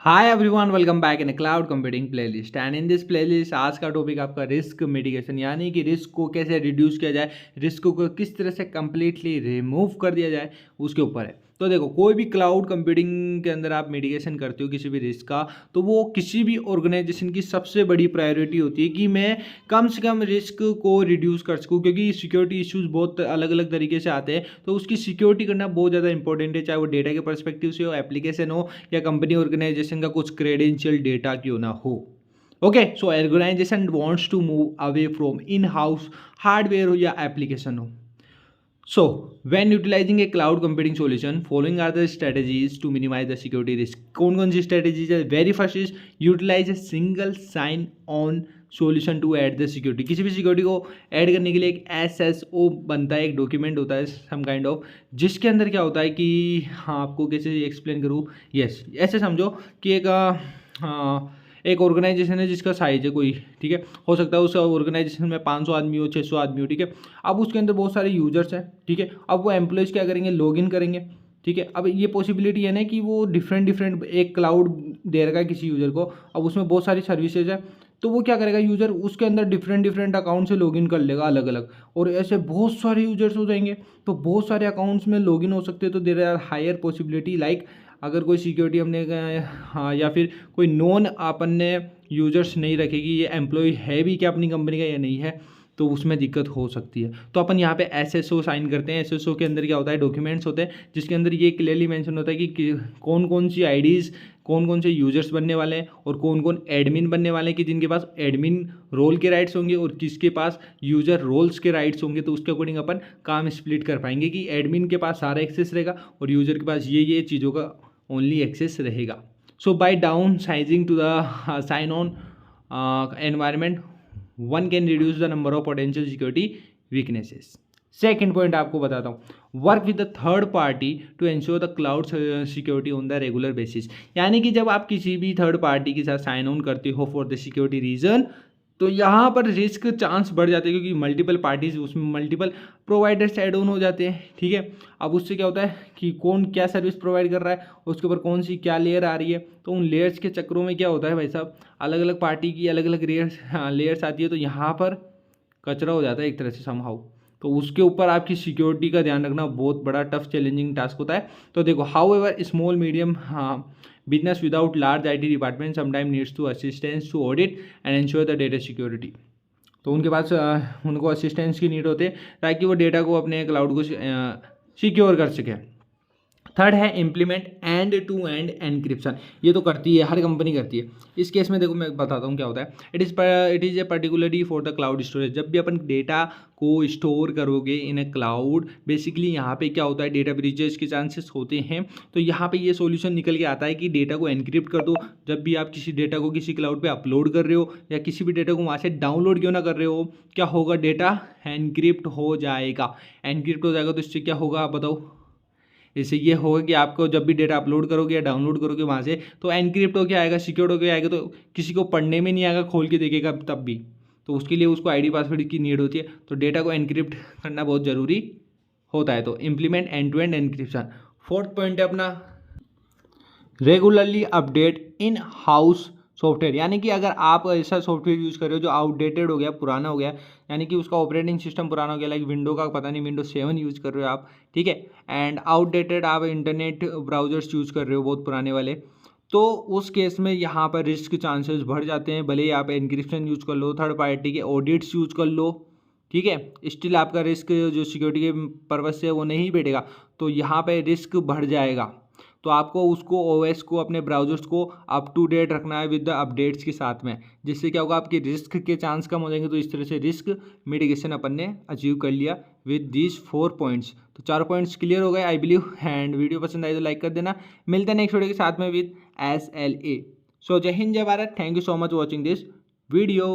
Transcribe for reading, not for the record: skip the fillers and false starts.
Hi everyone, welcome back in cloud computing playlist. And in this playlist आज का topic आपका risk mitigation, यानी कि रिस्क को कैसे रिड्यूस किया जाए, रिस्क को किस तरह से कम्प्लीटली रिमूव कर दिया जाए, उसके ऊपर है। तो देखो, कोई भी क्लाउड कंप्यूटिंग के अंदर आप मिटिगेशन करते हो किसी भी रिस्क का, तो वो किसी भी ऑर्गेनाइजेशन की सबसे बड़ी प्रायोरिटी होती है कि मैं कम से कम रिस्क को रिड्यूस कर सकूँ, क्योंकि सिक्योरिटी इश्यूज बहुत अलग अलग तरीके से आते हैं। तो उसकी सिक्योरिटी करना बहुत ज़्यादा इंपॉर्टेंट है, चाहे वो डेटा के परस्पेक्टिव से हो, एप्लीकेशन हो, या कंपनी ऑर्गेनाइजेशन का कुछ क्रेडेंशियल डेटा क्यों ना हो। Okay, so organisation wants to move away from in house hardware हो या एप्लीकेशन हो। So, when utilizing a cloud computing solution, following are the strategies to minimize the security risk. कौन सी strategies है? Very first is utilize a single sign on solution to add the security. किसी भी security को add करने के लिए एक SSO बनता है, एक document होता है some kind of, जिसके अंदर क्या होता है कि हाँ, आपको कैसे explain करूँ। yes, ऐसे समझो कि एक ऑर्गेनाइजेशन है जिसका साइज है कोई, ठीक है, हो सकता है उस ऑर्गेनाइजेशन में 500 आदमी हो, 600 आदमी हो, ठीक है। अब उसके अंदर बहुत सारे यूजर्स हैं, ठीक है। अब वो एम्प्लॉयज़ क्या करेंगे, लॉगिन करेंगे, ठीक है। अब ये पॉसिबिलिटी है ना कि वो डिफरेंट एक क्लाउड दे रखा है किसी यूज़र को, अब उसमें बहुत सारी सर्विसेज है, तो वो क्या करेगा, यूज़र उसके अंदर डिफरेंट अकाउंट से लॉगिन कर लेगा अलग अलग, और ऐसे बहुत सारे यूजर्स हो जाएंगे, तो बहुत सारे अकाउंट्स में लॉगिन हो सकते हैं। तो there are higher possibility, like अगर कोई सिक्योरिटी हमने हाँ, या फिर कोई नॉन अपन ने यूजर्स नहीं रखेगी, ये एम्प्लॉय है भी क्या अपनी कंपनी का या नहीं है, तो उसमें दिक्कत हो सकती है। तो अपन यहाँ पे एसएसओ साइन करते हैं। एसएसओ के अंदर क्या होता है, डॉक्यूमेंट्स होते हैं जिसके अंदर ये क्लियरली मेंशन होता है कि कौन कौन सी आईडीज़, कौन कौन से यूजर्स बनने वाले हैं और कौन कौन एडमिन बनने वाले हैं, कि जिनके पास एडमिन रोल के राइट्स होंगे और किसके पास यूजर रोल्स के राइट्स होंगे। तो उसके अकॉर्डिंग अपन काम स्प्लिट कर पाएंगे कि एडमिन के पास सारा एक्सेस रहेगा और यूजर के पास ये चीज़ों का ओनली एक्सेस रहेगा। So by downsizing to the sign on environment, one can reduce the number of potential security weaknesses. Second point आपको बताता हूँ, work with the third party to ensure the cloud security on the regular basis. यानी कि जब आप किसी भी third party के साथ साइन ऑन करते हो फॉर द सिक्योरिटी रीजन, तो यहाँ पर रिस्क चांस बढ़ जाते हैं, क्योंकि मल्टीपल पार्टीज, उसमें मल्टीपल प्रोवाइडर्स ऐड ऑन हो जाते हैं, ठीक है। अब उससे क्या होता है कि कौन क्या सर्विस प्रोवाइड कर रहा है, उसके ऊपर कौन सी क्या लेयर आ रही है, तो उन लेयर्स के चक्रों में क्या होता है भाई साहब, अलग अलग पार्टी की अलग अलग लेयर्स आती है, तो यहाँ पर कचरा हो जाता है एक तरह से समहाउ। तो उसके ऊपर आपकी सिक्योरिटी का ध्यान रखना बहुत बड़ा टफ चैलेंजिंग टास्क होता है। तो देखो, however small medium business without large IT department sometime needs to assistance to audit and ensure the data security. तो उनके पास उनको असिस्टेंस की नीड होती है ताकि वो डेटा को अपने क्लाउड को सिक्योर कर सके। थर्ड है implement end to end encryption. ये तो करती है, हर कंपनी करती है। इस केस में देखो, मैं बताता हूँ क्या होता है। It is a particularly for the cloud storage. जब भी अपन डेटा को स्टोर करोगे इन ए क्लाउड, बेसिकली यहाँ पे क्या होता है, डेटा ब्रीचेस के चांसेस होते हैं। तो यहाँ पे ये सॉल्यूशन निकल के आता है कि डेटा को एनक्रिप्ट कर दो। जब भी आप किसी डेटा को किसी क्लाउड पे अपलोड कर रहे हो या किसी भी डेटा को वहाँ से डाउनलोड क्यों ना कर रहे हो, क्या होगा, डेटा एनक्रिप्ट हो जाएगा। एनक्रिप्ट हो जाएगा तो इससे क्या होगा आप बताओ। इससे ये होगा कि आपको जब भी डेटा अपलोड करोगे या डाउनलोड करोगे वहाँ से, तो एनक्रिप्ट होकर आएगा, सिक्योर्ड होकर आएगा, तो किसी को पढ़ने में नहीं आएगा, खोल के देखेगा तब भी। तो उसके लिए उसको ID पासवर्ड की नीड होती है। तो डेटा को एनक्रिप्ट करना बहुत ज़रूरी होता है। तो implement end to end encryption. Fourth point है अपना, regularly update in house software. यानी कि अगर आप ऐसा सॉफ्टवेयर यूज़ कर रहे हो जो आउटडेटेड हो गया, पुराना हो गया, यानी कि उसका ऑपरेटिंग सिस्टम पुराना हो गया, लाइक विंडो का पता नहीं, विंडो 7 यूज़ कर रहे हो आप, ठीक है, एंड आउटडेटेड आप इंटरनेट ब्राउजर्स यूज़ कर रहे हो बहुत पुराने वाले, तो उस केस में यहाँ पर रिस्क चांसेस बढ़ जाते हैं। भले ही आप एनक्रिप्शन यूज़ कर लो, थर्ड पार्टी के ऑडिट्स यूज़ कर लो, ठीक है, स्टिल आपका रिस्क जो सिक्योरिटी के पर्पज से वो नहीं बैठेगा, तो यहाँ पे रिस्क बढ़ जाएगा। तो आपको उसको OS को, अपने ब्राउजर्स को अप टू डेट रखना है विद द अपडेट्स के साथ में, जिससे क्या होगा, आपके रिस्क के चांस कम हो जाएंगे। तो इस तरह से रिस्क मिटिगेशन अपन ने अचीव कर लिया विद दीज 4 पॉइंट्स। तो 4 पॉइंट्स क्लियर हो गए आई बिलीव। एंड वीडियो पसंद आई तो लाइक कर देना। मिलते हैं नेक्स्ट वीडियो के साथ में विद SLA। सो जय हिंद, जय Bharat. Thank you so much watching this video.